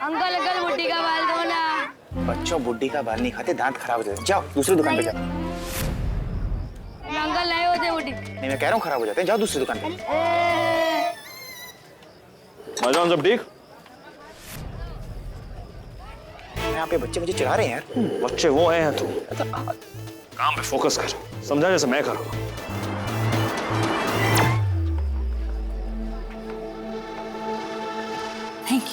Uncle uncle बुड्ढी का बाल दो ना। बच्चों बुड्ढी का बाल नहीं खाते, दांत खराब हो जाते हैं। जाओ दूसरी दुकान पे जाओ। अंकल नहीं होते बुड्ढी। नहीं मैं कह रहा हूँ खराब हो जाते हैं, जाओ दूसरी दुकान पे। भाईजान सब ठीक? यहाँ पे बच्चे मुझे चिढ़ा रहे हैं यार। बच्चे वो हैं तू काम पे फोकस कर, समझा जैसे मैं करूँगा। Thank you.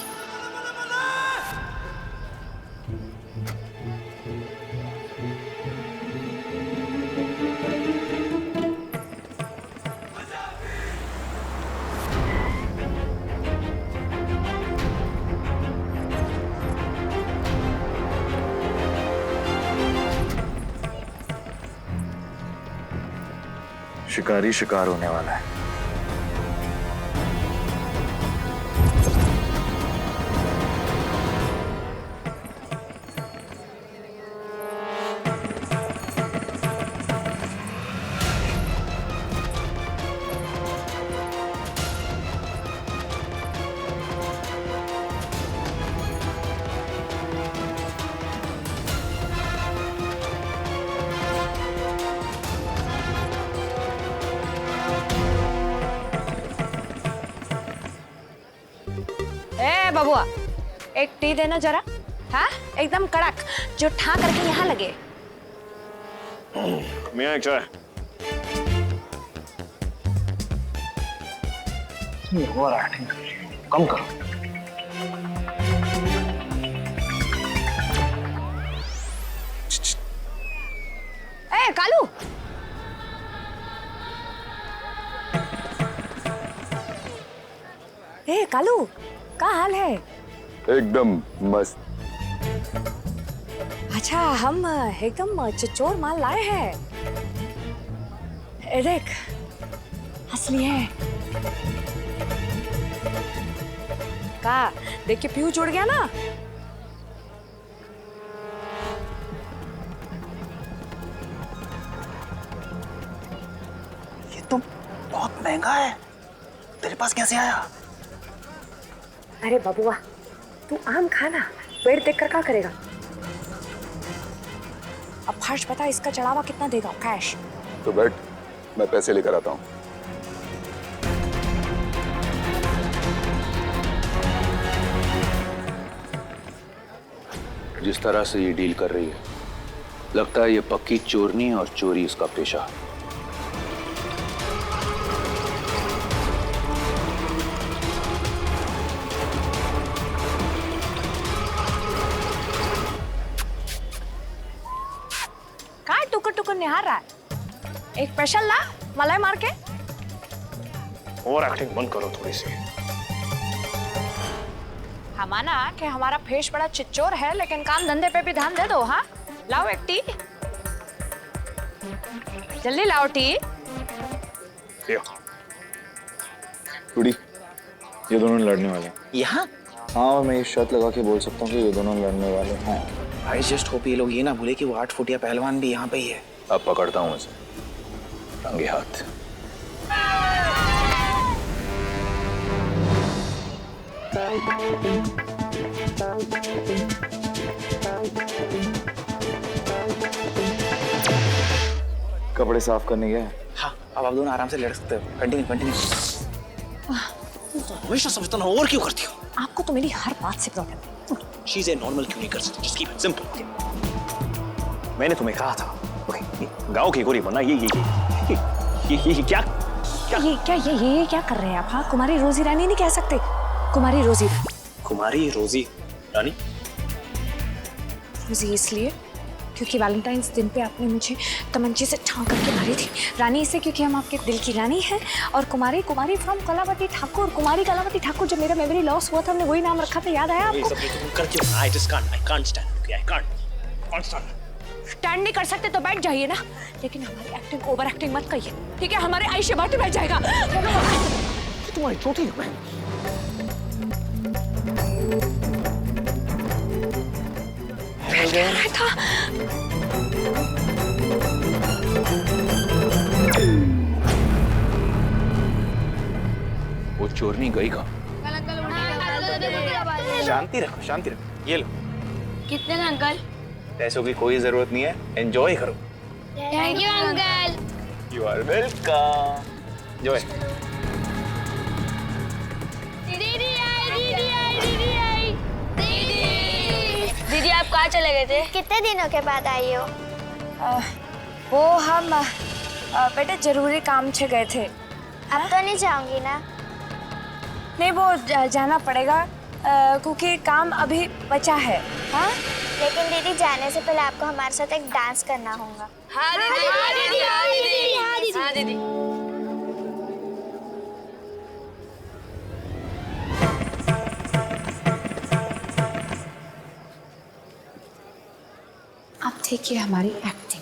शिकारी शिकार होने वाला है। ए बबुआ, एक टी देना जरा। हाँ, एकदम कड़क, जो ठा करके यहाँ लगे। मियाँ एक चाय। कम करो। ए कालू, ए कालू, क्या हाल है? एकदम मस्त। अच्छा, हम एकदम चचोर माल लाए हैं। ए देख, असली है। का देख के फ्यूज उड़ गया ना। ये तो बहुत महंगा है, तेरे पास कैसे आया? अरे बबुआ, तू आम खाना, पेड़ देखकर क्या करेगा? अब फर्ज बता, इसका चढ़ावा कितना देगा? कैश? तो बैठ, मैं पैसे लेकर आता हूँ। जिस तरह से ये डील कर रही है, लगता है ये पक्की चोरनी और चोरी इसका पेशा। कहाँ टुकर टुकर निहार रहा है? एक स्पेशल ला, मलाई मार के। ओवर एक्टिंग बंद करो थोड़ी सी। हमाना कि हमारा फेस बड़ा चिच्चोर है, लेकिन काम धंधे पे भी ध्यान दे दो। हाँ, लाओ एक टी, जल्दी लाओ टी। यो टूडी, ये दोनों लड़ने वाले हैं। यहाँ? हाँ, और मैं ये शर्त लगा के बोल सकता हूँ कि ये दोनों लड़ने वाले हैं। आई जस्ट होप ये लोग ये ना भूले कि वो 8 फुटिया पहलवान भी यहाँ पे ही है। अब पकड़ता हूँ इसे रंगे हाथ। कपड़े साफ करने गए। हाँ, अब आप दोनों आराम से लड़ सकते हो। Continue continue. हमेशा समझता ना, और क्यों करती हो? आपको तो मेरी हर बात से प्रॉब्लम है। चीजें नॉर्मल क्यों नहीं कर सकती? Just keep it simple. मैंने तुम्हें कहा था, ओके, गांव की गोरी बना। ये क्या ये क्या कर रहे हैं आप? हाँ, कुमारी रोजी रानी नहीं कह सकते, कुमारी रोजी रानी। कुमारी रोजी रानी? रोजी इसलिए क्योंकि वैलेंटाइंस दिन पे आपने मुझे तमंचे से ठाव करके मारी थी। रानी इसे क्योंकि हम आपके दिल की रानी हैं। और कुमारी फ्रॉम कलावती ठाकुर। कुमारी कलावती ठाकुर, जब मेरा मेमोरी लॉस हुआ था हमने वही नाम रखा था, याद आया आपको? स्टैंड नहीं कर सकते तो बैठ जाइए ना, लेकिन हमारी एक्टिंग ओवर एक्टिंग मत करिए, ठीक है? हमारे आयुष्य बाटे बैठ जाएगा। तुम्हारी चोटी है। था। वो चोरनी गई कहाँ? अंकल अंकल बुड्ढी का बाल दो शांति रखो, शांति रखो। ये लो, कितने का अंकल? पैसों की कोई जरूरत नहीं है, एंजॉय करो। Thank you uncle. You are welcome. Enjoy. दीदी आई, दीदी आई, दीदी आई। दीदी आप कहाँ चले गए थे? कितने दिनों के बाद आई हो? वो हम बेटे जरूरी काम से गए थे। अब तो नहीं जाऊंगी ना? नहीं वो जाना पड़ेगा क्योंकि काम अभी बचा है। हाँ लेकिन दीदी जाने से पहले आपको हमारे साथ एक डांस करना होगा। हाँ दीदी, हाँ दीदी, हाँ दीदी, हाँ दीदी। अब देखिए हमारी एक्टिंग।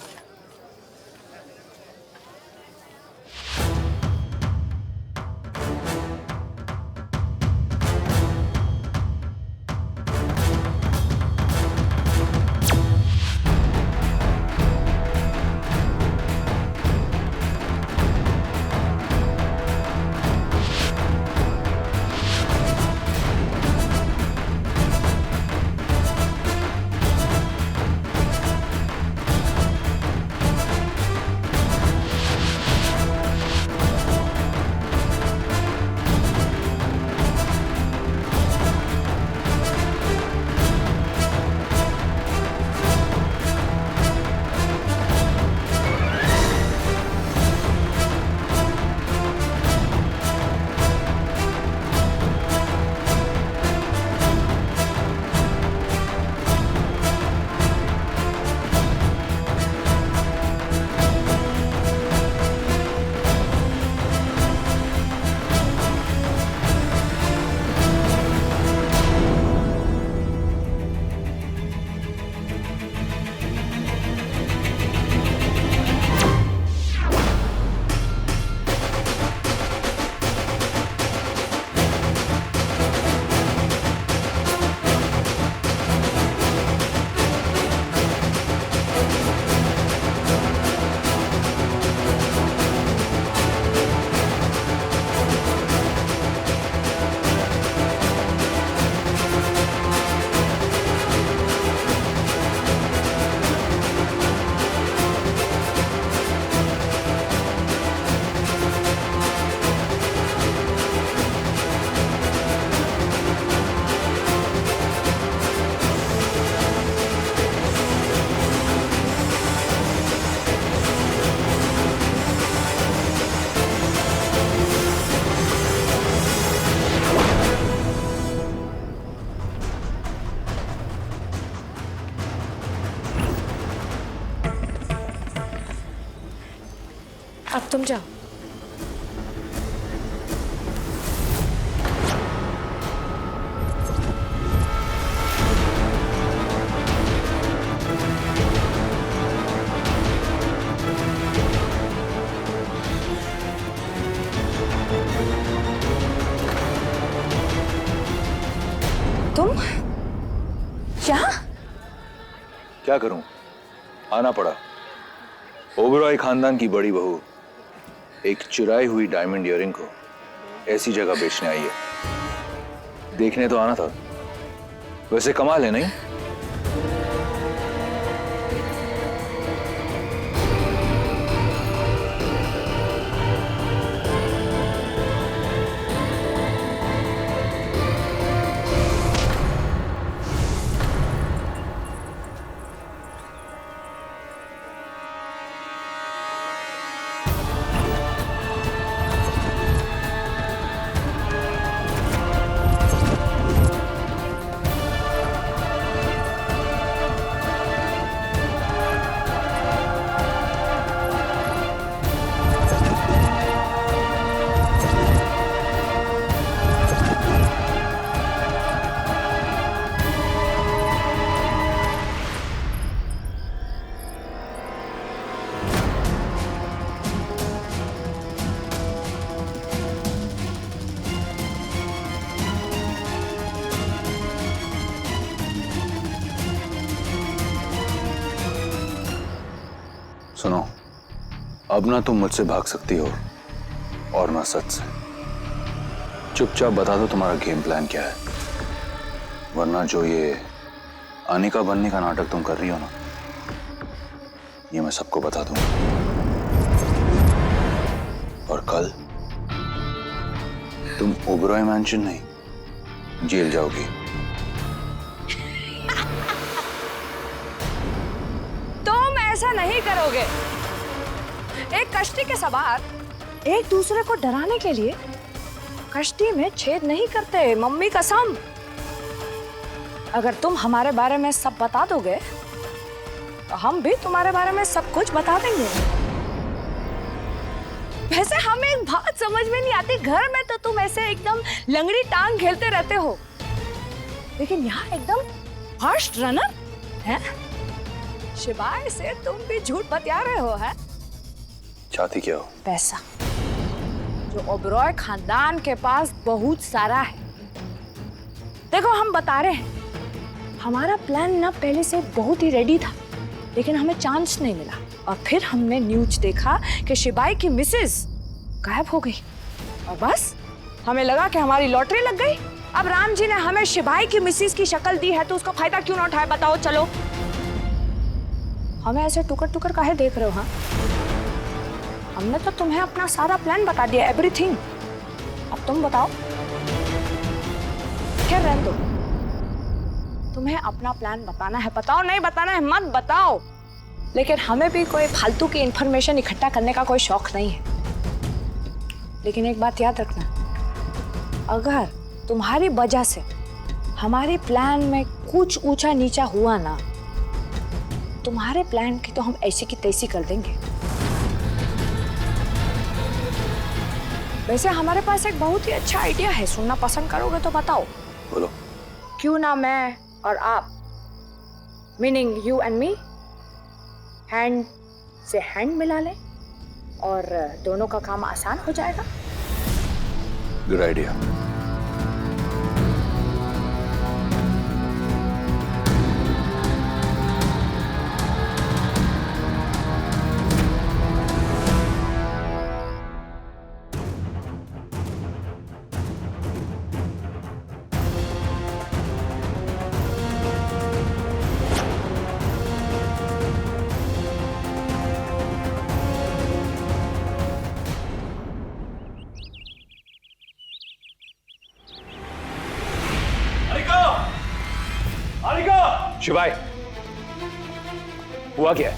अब तुम जाओ। तुम यहाँ? क्या करूं, आना पड़ा। ओबरॉय खानदान की बड़ी बहू एक चुराई हुई डायमंड इयररिंग को ऐसी जगह बेचने आई है। देखने तो आना था। वैसे कमाल है नहीं? सुनो, अब ना तुम मुझसे भाग सकती हो और ना सच से। चुपचाप बता दो तुम्हारा गेम प्लान क्या है। वरना जो ये अनिका बनने का नाटक तुम कर रही हो ना, ये मैं सबको बता दूंगा। और कल तुम ओबरॉय मैंशन नहीं, जेल जाओगी। तुम ऐसा नहीं करोगे। एक कश्ती के सवार एक दूसरे को डराने के लिए कश्ती में छेद नहीं करते, मम्मी कसम। अगर तुम हमारे बारे में सब बता दोगे तो हम भी तुम्हारे बारे में सब कुछ बता देंगे। वैसे हमें एक बात समझ में नहीं आती, घर में तो तुम ऐसे एकदम लंगड़ी टांग खेलते रहते हो, लेकिन यहाँ एकदम फास्ट रनर है। शिवाय से तुम भी झूठ बतिया रहे हो। है चाहती क्या हो? पैसा, जो ओबरॉय खानदान के पास बहुत सारा है। देखो हम बता रहे हैं, हमारा प्लान ना पहले से बहुत ही रेडी था, लेकिन हमें चांस नहीं मिला। और फिर हमने न्यूज देखा कि शिबाई की मिसेस गायब हो गई, और बस हमें लगा कि हमारी लॉटरी लग गई। अब राम जी ने हमें शिबाई की मिसेस की शक्ल दी है, तो उसका फायदा क्यों ना उठाए? बताओ। चलो, हमें ऐसे टुकर टुकर काहे देख रहे हो? हाँ, हमने तो तुम्हें अपना सारा प्लान बता दिया, एवरीथिंग। अब तुम बताओ, क्या रहने दो। तुम्हें अपना प्लान बताना है बताओ, नहीं बताना है मत बताओ। लेकिन हमें भी कोई फालतू की इंफॉर्मेशन इकट्ठा करने का कोई शौक नहीं है। लेकिन एक बात याद रखना, अगर तुम्हारी वजह से हमारे प्लान में कुछ ऊंचा नीचा हुआ ना, तुम्हारे प्लान की तो हम ऐसी की तैसी कर देंगे। वैसे हमारे पास एक बहुत ही अच्छा आइडिया है, सुनना पसंद करोगे तो बताओ। बोलो। क्यों ना मैं और आप, meaning you and me, hand से हैंड मिला लें और दोनों का काम आसान हो जाएगा। Good idea. शिवाय, हुआ क्या है?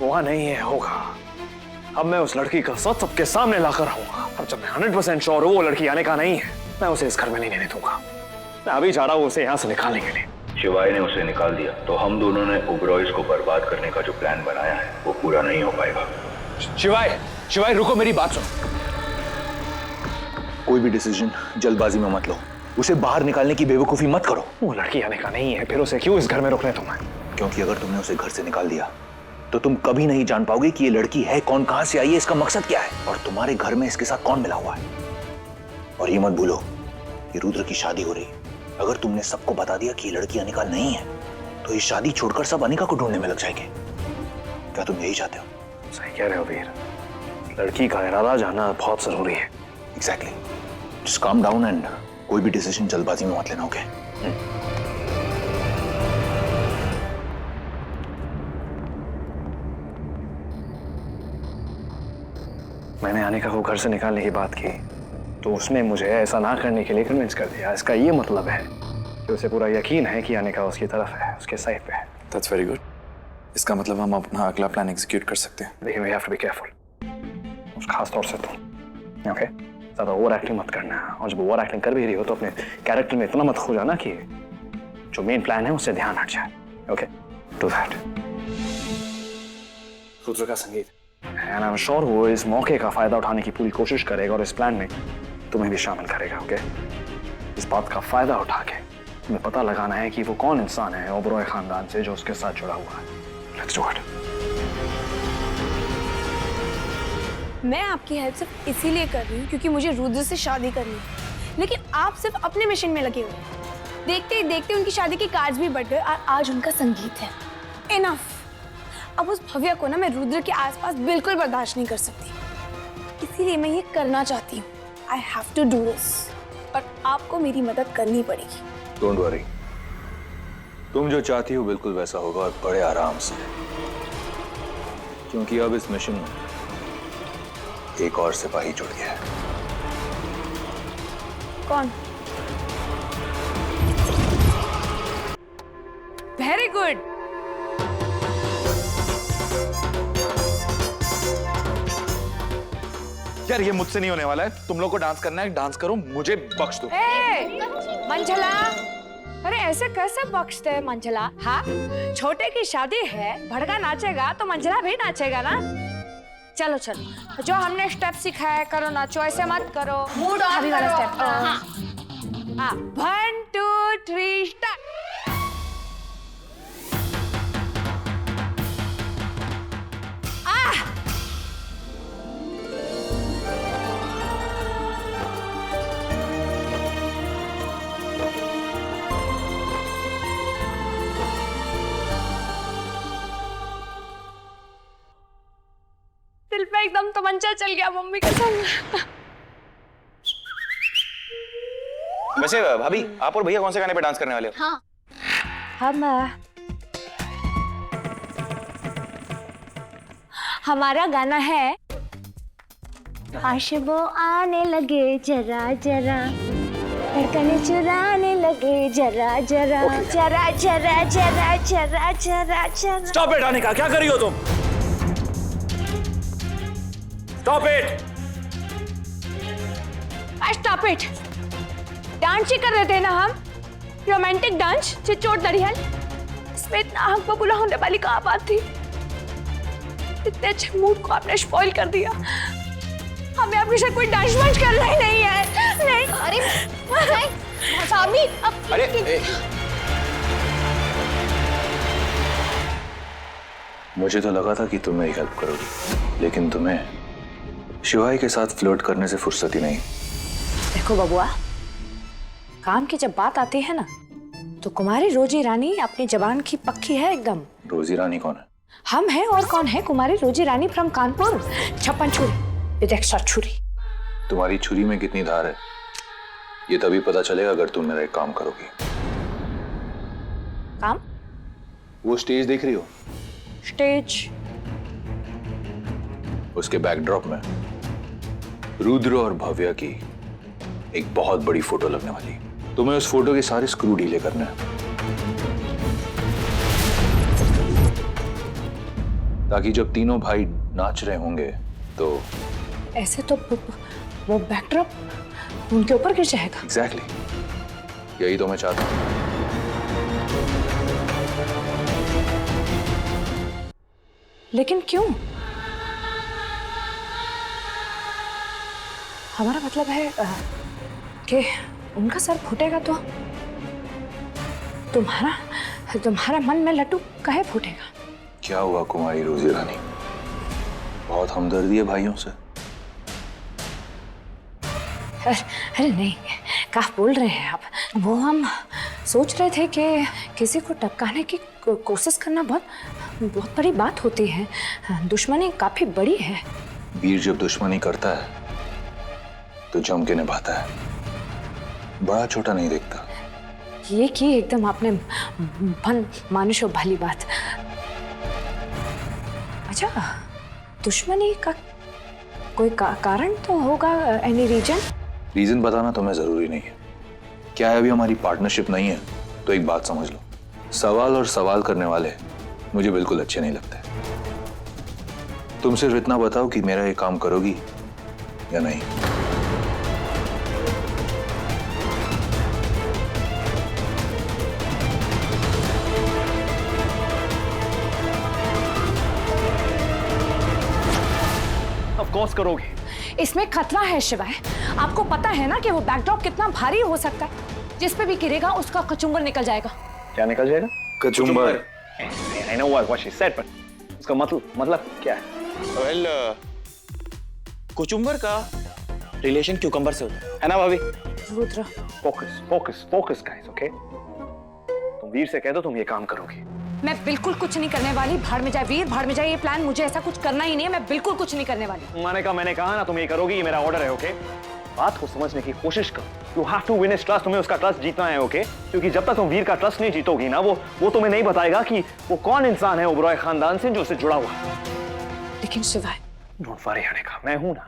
हुआ नहीं है, होगा। अब मैं उस लड़की का सच सबके सामने लाकर रहूंगा। अब जब मैं 100% श्योर हूं वो लड़की आने का नहीं है, मैं उसे इस घर में नहीं रहने दूंगा। मैं अभी जा रहा हूं उसे यहाँ से निकालने के लिए। शिवाय ने उसे निकाल दिया तो हम दोनों ने ओबरॉयज को बर्बाद करने का जो प्लान बनाया है वो पूरा नहीं हो पाएगा। शिवाय, शिवाय रुको, मेरी बात सुनो। कोई भी डिसीजन जल्दबाजी में मत लो, उसे बाहर निकालने की बेवकूफी मत करो। वो लड़की आने का नहीं है, फिर उसे क्यों इस घर में रोकने तुम्हें? क्योंकि अगर तुमने उसे घर से निकाल दिया तो तुम कभी नहीं जान पाओगे कि ये लड़की है कौन, कहां से आई है, इसका मकसद क्या है, और तुम्हारे घर में इसके साथ कौन मिला हुआ है। और ये मत भूलो कि रुद्र की शादी हो रही है। अगर तुमने सबको बता दिया कि ये लड़की अनिका नहीं है तो ये शादी छोड़कर सब अनिका को ढूंढने में लग जाएंगे। क्या तुम यही चाहते हो? सही कह रहे हो वीर, लड़की का इरादा जानना बहुत जरूरी है। Exactly. Just calm down and कोई भी डिसीजन जल्दबाजी में मत लेना, ओके? मैंने अनिका को घर से निकालने की बात की तो उसने मुझे ऐसा ना करने के लिए कन्विंस कर दिया। इसका ये मतलब है कि उसे पूरा यकीन है कि अनिका उसकी तरफ है, उसके साइड पे है। That's very good. इसका मतलब हम अपना अगला प्लान एग्जीक्यूट कर सकते हैं। देखिए, we have to be careful. उस खास तौर से तुम, ओके? ज़्यादा ओवर एक्टिंग मत करना, और जब ओवर एक्टिंग कर भी रही हो तो अपने कैरेक्टर में इतना मत खो जाना कि जो मेन प्लान है उससे ध्यान हट जाए, ओके? Do that. रुद्र का संगीत, एंड आई एम श्योर वो इस मौके का फायदा उठाने की पूरी कोशिश करेगा और इस प्लान में तुम्हें भी शामिल करेगा, ओके? इस बात का फायदा उठा के तुम्हें पता लगाना है कि वो कौन इंसान है ओबरॉय खानदान से जो उसके साथ जुड़ा हुआ है। Let's do it. मैं आपकी हेल्प सिर्फ इसीलिए कर रही हूँ क्योंकि मुझे रुद्र से शादी करनी है, लेकिन आप सिर्फ अपने मिशन में लगे हुए हैं। देखते ही देखते उनकी शादी के कार्ड भी बढ़ गए और आज उनका संगीत है। इनफ। अब उस भव्या को ना मैं रुद्र के आसपास बिल्कुल बर्दाश्त नहीं कर सकती, इसीलिए मैं ये करना चाहती हूँ। I have to do this, और आपको मेरी मदद करनी पड़ेगी। डोंट वरी, तुम जो चाहती हो बिल्कुल वैसा होगा और बड़े आराम से, क्योंकि अब इस मिशन में एक और सिपाही जुड़ गया है। कौन? Very good. यार ये मुझसे नहीं होने वाला है। तुम लोग को डांस करना है, डांस करो, मुझे बख्श दो। मंझला, अरे ऐसे कैसे बख्शते हैं मंझला? हाँ, छोटे की शादी है, भड़का नाचेगा तो मंझला भी नाचेगा ना। चलो चलो, जो हमने स्टेप सिखाया करो, नाचो, ऐसे मत करो। मूड ऑन वाला स्टेप। हाँ, 1 2 3 स्टार्ट। दिल पे एकदम तमंचा चल गया मम्मी के संग। वैसे भाभी, आप और भैया कौन से गाने पे डांस करने वाले हो? हमारा गाना है आशिबो आने लगे जरा जरा, धड़कने चुराने लगे जरा जरा, जरा जरा जरा जरा जरा जरा। स्टॉप इट अनिका, क्या कर रही हो तुम? Stop it. Stop it. Dance ही कर रहे थे ना हम, रोमांटिक डांस, चिचोट दड़ियल। इसमें इतना हक बबूला होने वाली कहाँ बात थी? इतने अच्छे मूड को आपने स्पॉइल कर दिया। हमें आपके साथ कोई डांस वांस करना ही नहीं है। नहीं। अरे सामी, अब अरे मुझे तो लगा था कि तुम मेरी हेल्प करोगी, लेकिन तुम्हें शिवाई के साथ फ्लर्ट करने से फुर्सत ही नहीं। देखो बबुआ, काम की जब बात आती है ना, तो कुमारी रोजी रानी अपनी जबान की पक्की है एकदम। रोजी रानी कौन है? हम हैं और कौन है? कुमारी रोजी रानी फ्रॉम कानपुर। 56 छुरी विद एक्स्ट्रा छुरी। तुम्हारी छुरी में कितनी धार है ये तभी पता चलेगा अगर तुम मेरा एक काम करोगी। काम? वो स्टेज देख रही हो? स्टेज? उसके बैकड्रॉप में रुद्र और भव्या की एक बहुत बड़ी फोटो लगने वाली है। तुम्हें उस फोटो के सारे स्क्रू ढीले करने हैं, ताकि जब तीनों भाई नाच रहे होंगे तो ऐसे तो वो बैकड्रॉप उनके ऊपर गिर जाएगा। एग्जैक्टली यही तो मैं चाहता हूं। लेकिन क्यों? हमारा मतलब है कि उनका सर फूटेगा तो तुम्हारा मन में लड्डू काहे फूटेगा? क्या हुआ कुमारी रोजी रानी, बहुत हमदर्दी है भाइयों से? अरे नहीं, क्या बोल रहे हैं आप? वो हम सोच रहे थे कि किसी को टपकाने की कोशिश करना बहुत बड़ी बात होती है। दुश्मनी काफी बड़ी है। वीर जब दुश्मनी करता है तो जम के निभाता है, बड़ा छोटा नहीं देखता। ये की एकदम आपने मानुष और भली बात। अच्छा, दुश्मनी का कोई कारण तो होगा? एनी रीजन बताना तुम्हें जरूरी नहीं है। क्या है, अभी हमारी पार्टनरशिप नहीं है तो एक बात समझ लो, सवाल और सवाल करने वाले मुझे बिल्कुल अच्छे नहीं लगते। तुम सिर्फ इतना बताओ कि मेरा ये काम करोगी या नहीं। ऑफ कोर्स करोगी। इसमें खतरा है शिवाय। आपको पता है ना कि वो बैकड्रॉप कितना भारी हो सकता है? जिस पे भी गिरेगा उसका कचुम्बर निकल जाएगा। क्या निकल जाएगा? Kachumber. I know what she said, but उसका मतलब क्या है? वेल, कुचुम्बर का रिलेशन क्यूकम्बर से होता है ना भाभी? Rudra, focus guys, okay? तुम वीर से कह दो तुम ये काम करोगी। मैं बिल्कुल कुछ नहीं करने वाली। भाड़ में जाए वीर, भाड़ में जाए ये प्लान। मुझे ऐसा कुछ करना ही नहीं है। मैं बिल्कुल कुछ नहीं करने वाली। मैंने कहा ना तुम ये करोगी, ये मेरा ऑर्डर है, ओके? बात को समझने की कोशिश करो। You have to win his trust. तुम्हें उसका ट्रस्ट जीतना है, ओके? क्योंकि जब तक तुम वीर का ट्रस्ट नहीं जीतोगी ना, वो तुम्हें नहीं बताएगा कि वो कौन इंसान है ओबरॉय खानदान से जो उससे जुड़ा हुआ है। लेकिन शिवाय, डोंट वरी अनिका, मैं हूं ना,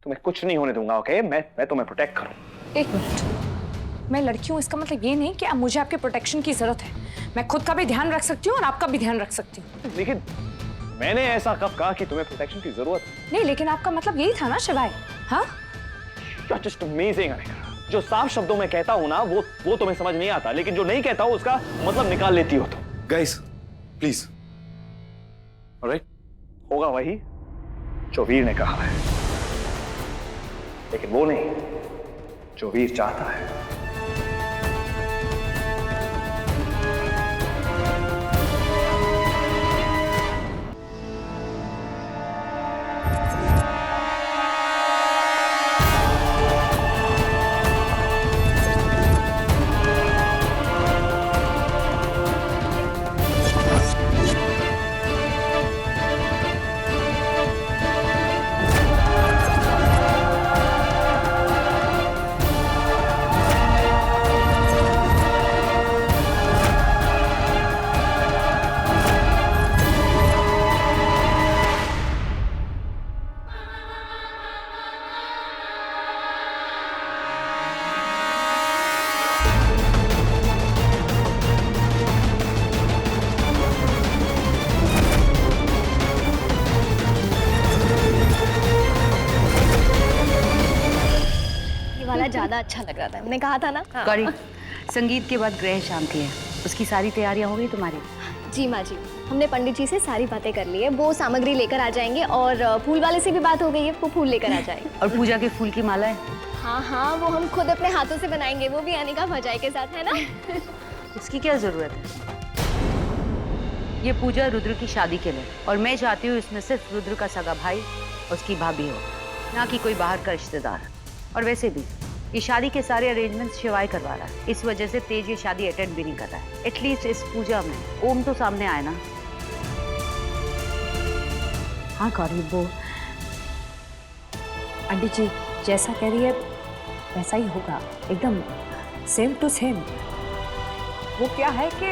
तुम्हें कुछ नहीं होने दूंगा, ओके? मैं तुम्हें प्रोटेक्ट करूं। एक मिनट, मैं लड़की हूँ इसका मतलब ये नहीं कि अब मुझे आपके प्रोटेक्शन की जरूरत है। मैं खुद का भी ध्यान रख सकती हूँ और आपका भी ध्यान रख सकती हूँ। लेकिन मैंने ऐसा कब कहा कि तुम्हें प्रोटेक्शन की जरूरत है? नहीं, लेकिन आपका मतलब यही था ना शिवाय? हाँ, You're just amazing, अनिका। जो साफ शब्दों में कहता हूं ना, वो तुम्हें समझ नहीं आता, लेकिन जो नहीं कहता हूं उसका मतलब निकाल लेती हो तुम। Guys please. ऑलराइट, होगा वही जो वीर ने कहा है, लेकिन वो नहीं जो वीर चाहता है। ज्यादा अच्छा लग रहा था, मैंने कहा था ना। गौरी, संगीत के बाद ग्रह शांति है, उसकी सारी तैयारियां हो गई तुम्हारी? जी माँ जी, हमने पंडित जी से सारी बातें कर ली है, वो सामग्री लेकर आ जाएंगे और फूल वाले से भी बात हो गई है, वो फूल लेकर आ जाएंगे। और पूजा के फूल की माला है? हाँ हाँ, वो हम खुद अपने हाथों से बनाएंगे, वो भी अनिका भजाई के साथ, है ना? उसकी क्या जरूरत है? ये पूजा रुद्र की शादी के लिए, और मैं चाहती हूँ इसमें सिर्फ रुद्र का सगा भाई उसकी भाभी हो, ना कि कोई बाहर का रिश्तेदार। और वैसे भी ये शादी के सारे अरेंजमेंट्स शिवाय करवा रहा है, इस वजह से तेज ये शादी अटेंड भी नहीं कर रहा है। एटलीस्ट इस पूजा में ओम तो सामने आए ना। हाँ गौरी, वो पंडित जी जैसा कह रही है वैसा ही होगा, एकदम सेम टू सेम। वो क्या है कि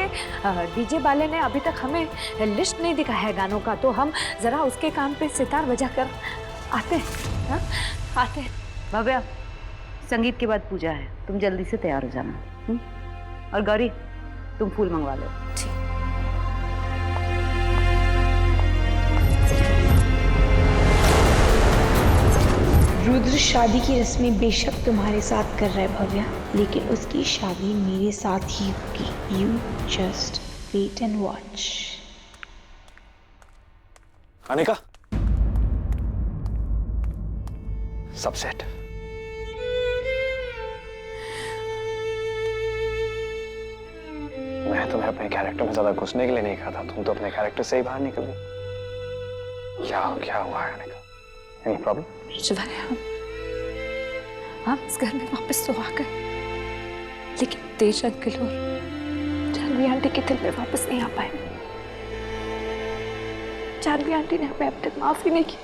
डीजे वाले ने अभी तक हमें लिस्ट नहीं दिखा है गानों का, तो हम जरा उसके कान पे सितार बजा कर आते हैं। हाँ? आते हैं। भव्या, संगीत के बाद पूजा है, तुम जल्दी से तैयार हो जाना। और गौरी, तुम फूल मंगवा लो। रुद्र शादी की रस्में बेशक तुम्हारे साथ कर रहा है भव्या, लेकिन उसकी शादी मेरे साथ ही होगी। You just wait and watch. Anika, सब सेट। मैं तुम्हें अपने कैरेक्टर में ज्यादा घुसने के लिए नहीं कहा था, तुम तो अपने कैरेक्टर से ही बाहर निकल गई। क्या हुआ है अनिका? Any problem? शिवाय, हम इस घर में वापस तो आ गए, लेकिन तेज अंकल और जानवी आंटी के दिल में वापस नहीं आ पाए। जानवी आंटी ने हमें अब तक माफ ही नहीं की।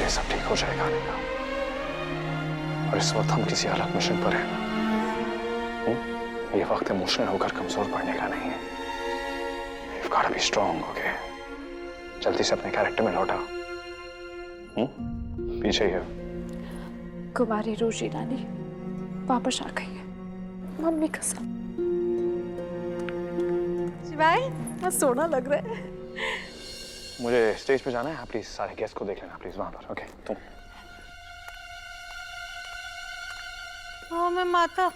सब ठीक हो जाएगा अनिका, और इस वक्त हम किसी अलग मिशन पर हैं। ये वक्त इमोशनल होकर कमजोर पड़ने का नहीं है। You've got to be strong, okay? जल्दी से अपने कैरेक्टर में लौटा। पीछे ही हो। कुमारी रोजी रानी वापस आ गई है, मम्मी कसम। शिवाय, बहुत सोना लग रहा है। मुझे स्टेज पे जाना है, आप प्लीज सारे गेस्ट को देख लेना प्लीज वहां पर, ओके? तुम ओ मैं माता,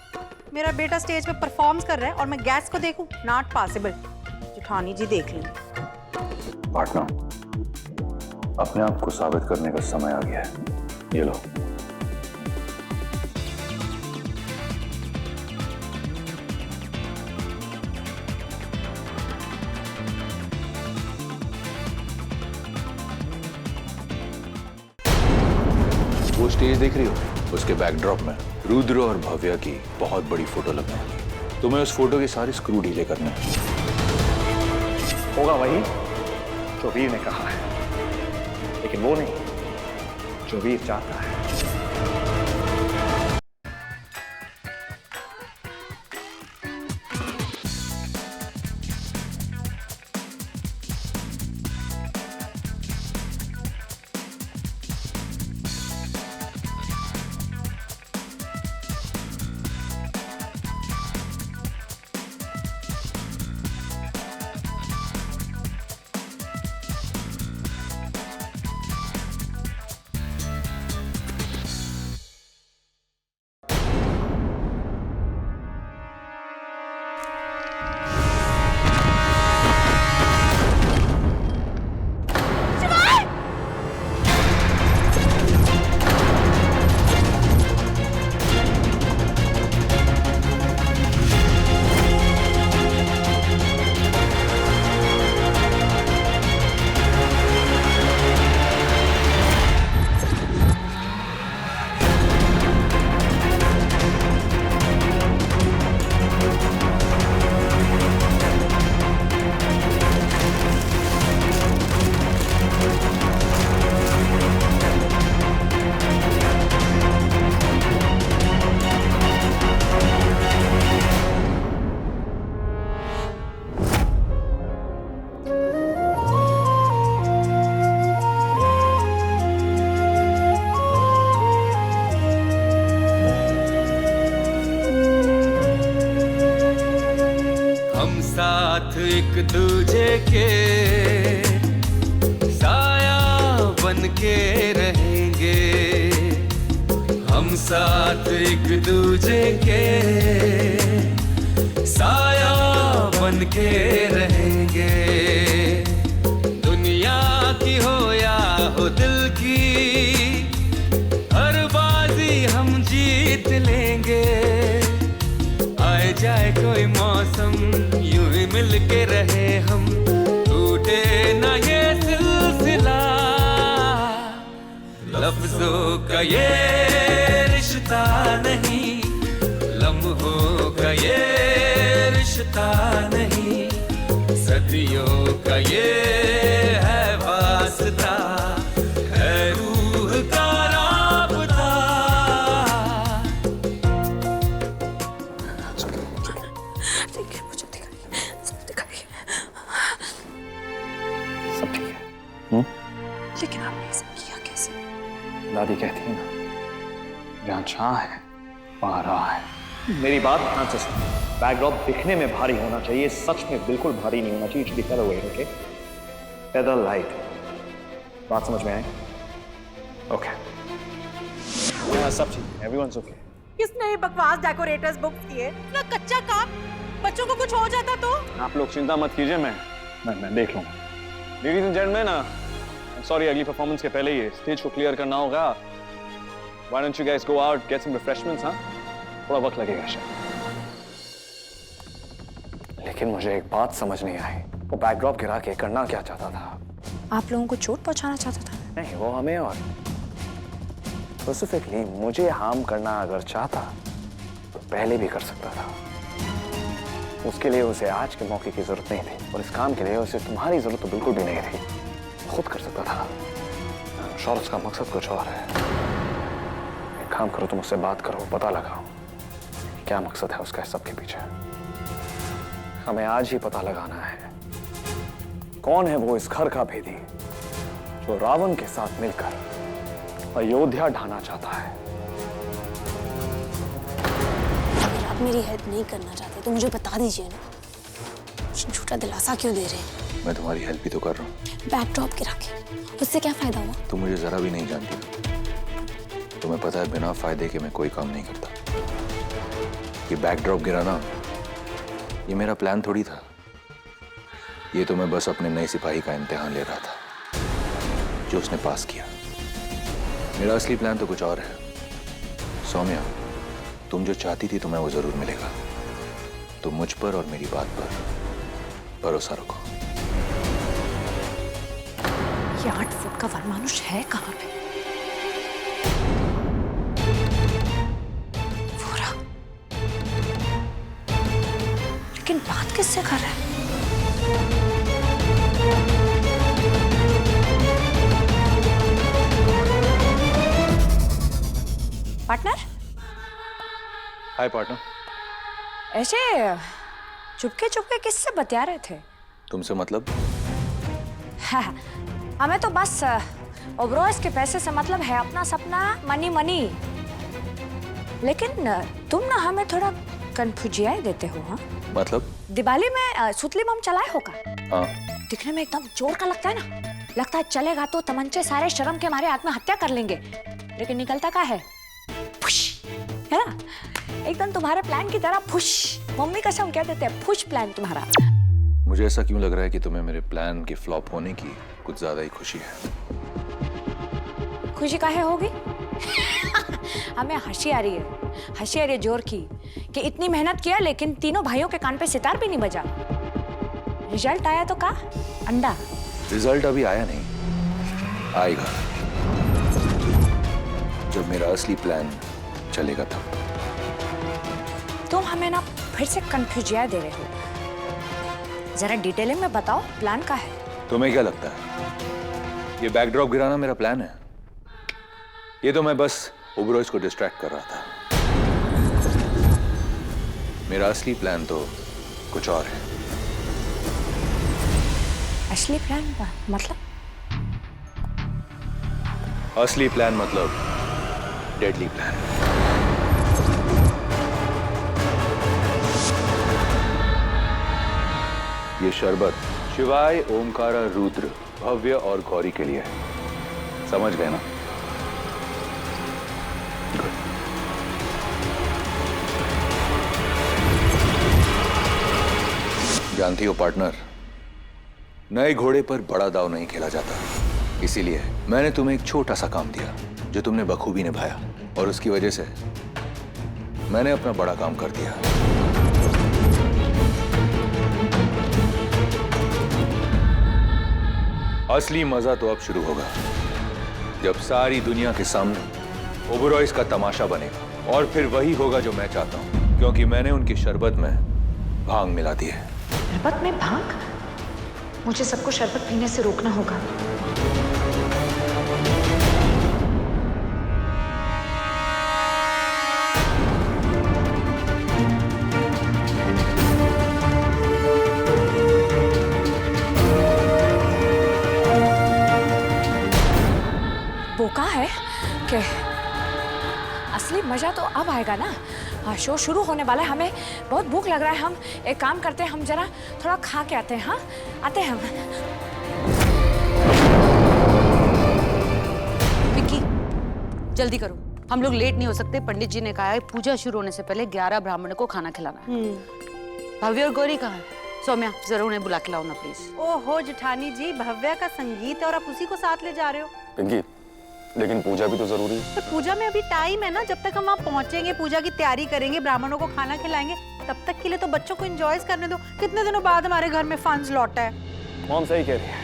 मेरा बेटा स्टेज पे परफॉर्म कर रहा है और मैं गैस को देखूं? Not possible. जेठानी जी देख लेंगे। पार्टनर, अपने आप को साबित करने का समय आ गया है, ये लो। वो स्टेज देख रही हो, उसके बैकड्रॉप में रुद्र और भव्या की बहुत बड़ी फोटो लगने वाली है। तुम्हें उस फोटो की सारी स्क्रू ढीले करने हैं। होगा वही जो वीर ने कहा है, लेकिन वो नहीं जो वीर चाहता है। साथ एक दूजे के साया बन के रहेंगे, हम साथ एक दूजे के साया बन के रहेंगे। दुनिया की हो या हो दिल की, हर बाजी हम जीत लेंगे। आए जाए कोई मौसम यूं ही मिल के रहे हम, टूटे ना ये सिलसिला। लफ्जों का ये रिश्ता नहीं, लम्हों का ये रिश्ता नहीं, सदियों का ये है वास्ता, है रूह का राबता। सब ठीक है। लेकिन आपने ये सब किया कैसे? दादी कहती है ना, जहाँ चाह है वहाँ राह है। मेरी बात ध्यान से सुनो। बैकड्रॉप दिखने में भारी होना चाहिए, सच में बिल्कुल भारी नहीं होना चाहिए। इट शुड बी ओके, पैदल लाइट। बात समझ में आई? ओके, सब ठीक है, एवरीवनस ओके। किसने ये बकवास डेकोरेटर्स बुक किए? इतना कच्चा काम, बच्चों को कुछ हो जाता तो? आप लोग चिंता मत कीजिए, मैं देख लूंगा। लेडीज एंड जेंटलमैन, सॉरी, अगली परफॉर्मेंस के पहले ही स्टेज को क्लियर करना होगा। Why don't you guys go out, get some refreshments, हाँ? थोड़ा वक्त लगेगा शायद। लेकिन मुझे एक बात समझ नहीं आई, वो बैकड्रॉप गिरा के करना क्या चाहता था? आप लोगों को चोट पहुंचाना चाहता था? नहीं, वो हमें और स्पेसिफिकली मुझे हार्म करना अगर चाहता तो पहले भी कर सकता था। उसके लिए उसे आज के मौके की जरूरत नहीं थी, और इस काम के लिए उसे तुम्हारी जरूरत तो बिल्कुल भी नहीं थी। खुद कर सकता था। और उसका मकसद कुछ और है। एक काम करो, तुम उससे बात करो, पता लगाओ क्या मकसद है उसका इस सब के पीछे। हमें आज ही पता लगाना है कौन है वो इस घर का भेदी जो रावण के साथ मिलकर अयोध्या ढाना चाहता है। अगर आप मेरी हेल्प नहीं करना चाहते तो मुझे बता दीजिए ना। झूठा दिलासा क्यों दे रहे हैं? मैं तुम्हारी हेल्प ही तो कर रहा हूँ। बैकड्रॉप गिरा के उससे क्या फायदा हुआ? तुम मुझे जरा भी नहीं जानती। तुम्हें पता है बिना फायदे के मैं कोई काम नहीं करता। ये बैकड्रॉप गिराना ये मेरा प्लान थोड़ी था। ये तो मैं बस अपने नए सिपाही का इम्तिहान ले रहा था जो उसने पास किया। मेरा असली प्लान तो कुछ और है। सौम्या, तुम जो चाहती थी तुम्हें वो जरूर मिलेगा। तुम मुझ पर और मेरी बात पर भरोसा रखो। ये 8 फुट का वनमानुष है कहाँ पे? वो रहा। किससे कर रहा है? पार्टनर, हाय पार्टनर। ऐसे चुपके चुपके किससे बतिया रहे थे? तुमसे मतलब? हाँ, हमें तो बस ओबरॉयज के पैसे से मतलब है, अपना सपना मनी मनी। लेकिन तुम ना हमें थोड़ा कंफ्यूजिया देते हो। हाँ मतलब? दिवाली में सुतली बम चलाए होगा? हाँ। दिखने में एकदम जोर का लगता है ना, लगता है चलेगा तो तमंचे सारे शर्म के मारे आत्महत्या कर लेंगे, लेकिन निकलता का है फुश, है ना? एकदम तुम्हारे प्लान की तरह फुश। मम्मी कसम कह देते हैं फुश प्लान तुम्हारा। मुझे ऐसा क्यों लग रहा है कि तुम्हें मेरे प्लान के फ्लॉप होने की कुछ ज्यादा ही खुशी है? खुशी काहे होगी? हमें हंसी आ रही है, हंसी आ रही है जोर की, कि इतनी मेहनत किया लेकिन तीनों भाइयों के कान पे सितार भी नहीं बजा। रिजल्ट आया तो का अंडा। रिजल्ट अभी आया नहीं, आएगा जब मेरा असली प्लान चलेगा तब। तुम हमें ना फिर से कंफ्यूजिया दे रहे हो, जरा डिटेलिंग में बताओ प्लान का है। तुम्हें क्या लगता है ये बैकड्रॉप गिराना मेरा प्लान है? ये तो मैं बस ओबरॉयज को डिस्ट्रैक्ट कर रहा था। मेरा असली प्लान तो कुछ और है। असली प्लान मतलब? असली प्लान मतलब डेडली प्लान। ये शरबत शिवाय ओमकारा रुद्र भव्य और गौरी के लिए है, समझ गए ना? जानती हो पार्टनर, नए घोड़े पर बड़ा दाव नहीं खेला जाता, इसीलिए मैंने तुम्हें एक छोटा सा काम दिया जो तुमने बखूबी निभाया, और उसकी वजह से मैंने अपना बड़ा काम कर दिया। असली मजा तो अब शुरू होगा, जब सारी दुनिया के सामने ओबरॉयज का तमाशा बनेगा, और फिर वही होगा जो मैं चाहता हूं, क्योंकि मैंने उनकी शरबत में भांग मिला दी है। शरबत में भांग? मुझे सबको शरबत पीने से रोकना होगा। बोका है कि असली मजा तो अब आएगा ना। शो शुरू होने वाला है, हमें बहुत भूख लग रहा है। हम एक काम करते हैं, हम जरा थोड़ा खा के आते हैं। हाँ आते हैं हम। विक्की जल्दी करो, हम लोग लेट नहीं हो सकते। पंडित जी ने कहा है पूजा शुरू होने से पहले 11 ब्राह्मणों को खाना खिलाना है। भव्य और गौरी कहाँ है? सौम्या जरूर उन्हें बुला के लाओ ना प्लीज। ओहो जेठानी जी, भव्या का संगीत है और आप उसी को साथ ले जा रहे हो। पिंकी, लेकिन पूजा भी तो जरूरी है। पर पूजा में अभी टाइम है ना, जब तक हम वहाँ पहुँचेंगे, पूजा की तैयारी करेंगे, ब्राह्मणों को खाना खिलाएंगे, तब तक के लिए तो बच्चों को एंजॉय करने दो। कितने दिनों बाद हमारे घर में फंड्स लौटा है। मॉम सही कह रही है,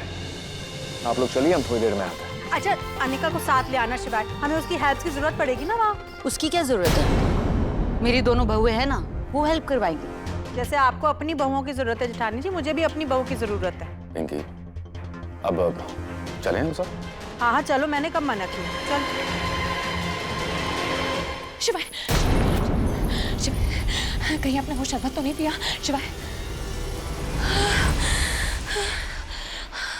आप लोग चलिए, हम थोड़ी देर में आते हैं। अच्छा अनिका को साथ ले आना शिवाय, हमें उसकी हेल्प की जरूरत पड़ेगी ना वहाँ। उसकी क्या जरूरत है? मेरी दोनों बहुएं हैं ना, वो हेल्प करवाएंगी। जैसे आपको अपनी बहुओं की जरूरत है जेठानी जी, मुझे भी अपनी बहू की जरूरत है। पिंकी, अब चलें हम सब? हाँ हाँ चलो, मैंने कब मना किया। चल शिवाय, शिवाय कहीं आपने वो शरबत तो नहीं पिया? शिवाय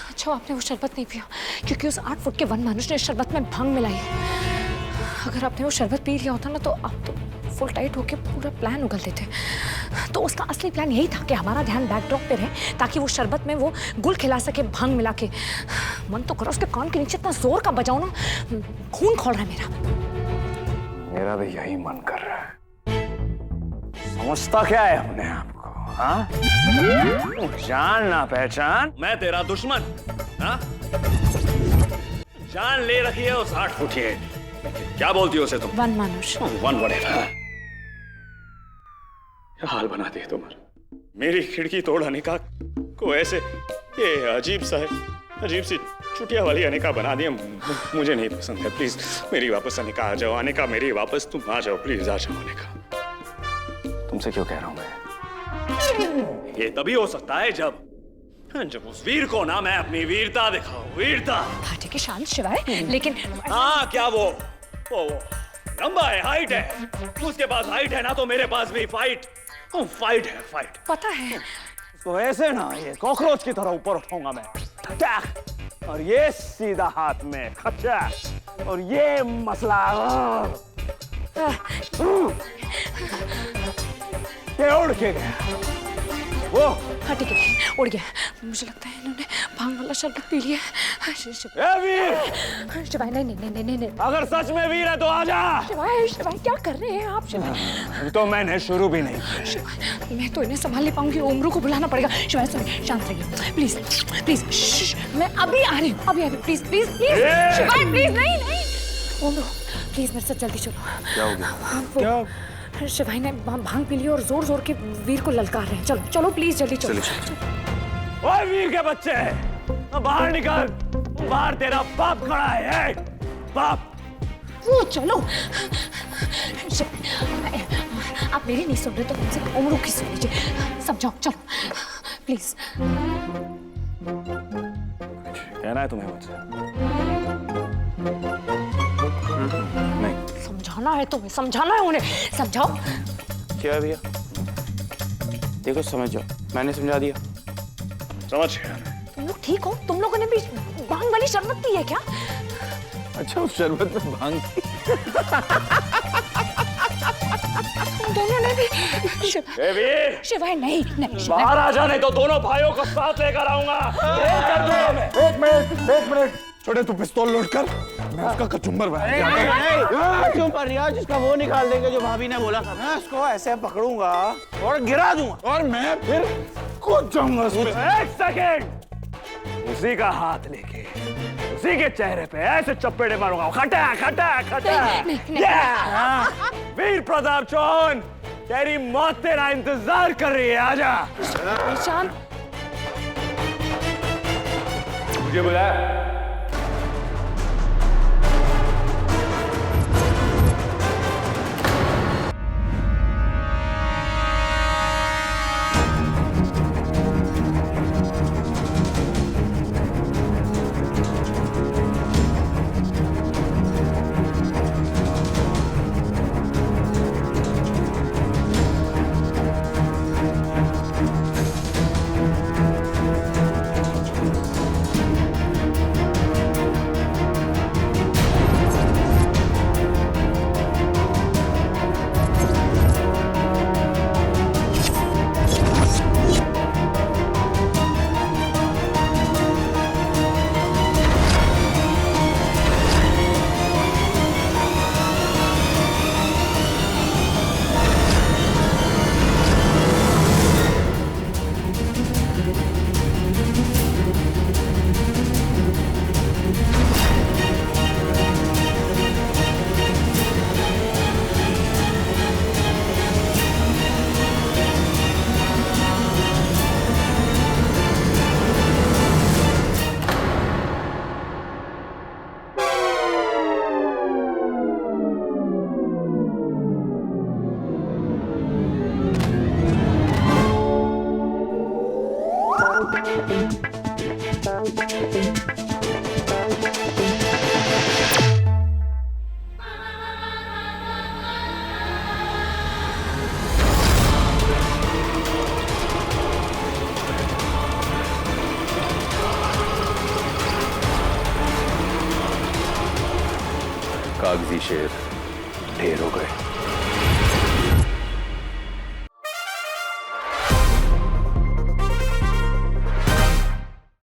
अच्छा आपने वो शरबत नहीं पिया, क्योंकि उस 8 फुट के वन मनुष्य ने शरबत में भांग मिलाई है। अगर आपने वो शरबत पी लिया होता ना, तो आप तो फुल टाइट होके पूरा प्लान उगल देते। तो उसका असली प्लान यही था कि हमारा ध्यान बैकड्रॉप पे रहे, ताकि वो शरबत में वो गुल खिला सके भांग मिला के। मन तो करो उसके कान के नीचे इतना जोर का बजाओ ना, खून खोल रहा है मेरा। मेरा भी यही मन कर रहा है। समझता क्या है अपने आपको? हाँ, जान ना पहचान, मैं तेरा दुश्मन। हाँ, जान ले रखी है उस 8 फुटिए, क्या बोलती हो उसे तुम? वन मनुष्य। वन वडेवर। क्या हाल बना दिया तुम्हारा। मेरी खिड़की तोड़ अनिका को ऐसे ये अजीब सा है, अजीब सी चुटिया वाली अनिका बना दिया। मुझे नहीं पसंद है। प्लीज मेरी वापस अनिका आ जाओ। अनिका मेरी वापस तुम आ जाओ, प्लीज आ जाओ अनिका। तुमसे क्यों कह रहा हूं मैं? ये तभी हो सकता है जब उस वीर को ना मैं अपनी वीरता दिखाऊं, वीरता। हाँ ठीक है शांत शिवाय, लेकिन हाँ क्या वो लंबा है, हाइट है, उसके पास हाइट है ना, तो मेरे पास भी फाइट है, फाइट। पता है तो ऐसे ना ये कॉकरोच की तरह ऊपर उठाऊंगा मैं, और ये सीधा हाथ में खच्चा, और ये मसला ये उड़ के गया वो। हाँ ठीक है उड़ गया। मुझे लगता है इन्होंने भांग वाला शरबत पी लिया। वीर शिवाय नहीं नहीं नहीं नहीं नहीं, अगर सच में वीर है तो आजा। शिवाय शिवाय क्या कर रहे हैं आप? शिवाय तो मैंने शुरू भी नहीं किया। शिवाय मैं तो इन्हें संभाल नहीं पाऊंगी, उम्रू को बुलाना पड़ेगा। शिवाय सुनिए, शांत रहिए प्लीज प्लीज। मैं अभी आ रही हूँ, अभी आ रही हूँ, प्लीज प्लीज प्लीज। शिवाय प्लीज, नहीं नहीं उम्रू प्लीज मेरे साथ जल्दी चलो। क्या हो गया? क्या? शिवाय ने भांग पी ली और जोर जोर के वीर को ललकार रहे हैं। चलो चलो प्लीज जल्दी चलो। ओए वीर के बच्चे, बाहर निकल, बाहर तेरा बाप खड़ा है, बाप। वो चलो। आप मेरी नहीं सुन रहे तो कम से कम उम्र की सुन लीजिए। समझाओ चलो प्लीज। कहना है तुम्हें मुझसे? नहीं। समझाना है तुम्हें, समझाना है उन्हें, समझाओ। क्या भैया? देखो समझ जाओ, मैंने समझा दिया। समझ गया। तुम लोग ठीक हो? तुम लोगों ने भी भांग वाली शरबत पी है क्या? अच्छा उस शरबत में भांग थी? दोनों ने भी। शिवाय नहीं नहीं बाहर आ जाने तो दोनों भाइयों को साथ लेकर आऊंगा। एक मिनट छोटे, तू पिस्तौल लोड कर, मैं उसका कचुम्बर कचुम्बर नहीं, जिसका वो निकाल देंगे जो भाभी ने बोला था। मैं उसको ऐसे पकड़ूंगा और गिरा दूंगा, और मैं फिर कूद जाऊंगा उसमें। एक सेकेंड, उसी का हाथ लेके उसी के चेहरे पे ऐसे चप्पेड़े मारूंगा। खटा खटा खटा। वीर प्रताप चौहान, तेरी मौत तेरा इंतजार कर रही है, आजा। शांत। मुझे बुलाया? कागजी शेर ढेर हो गए।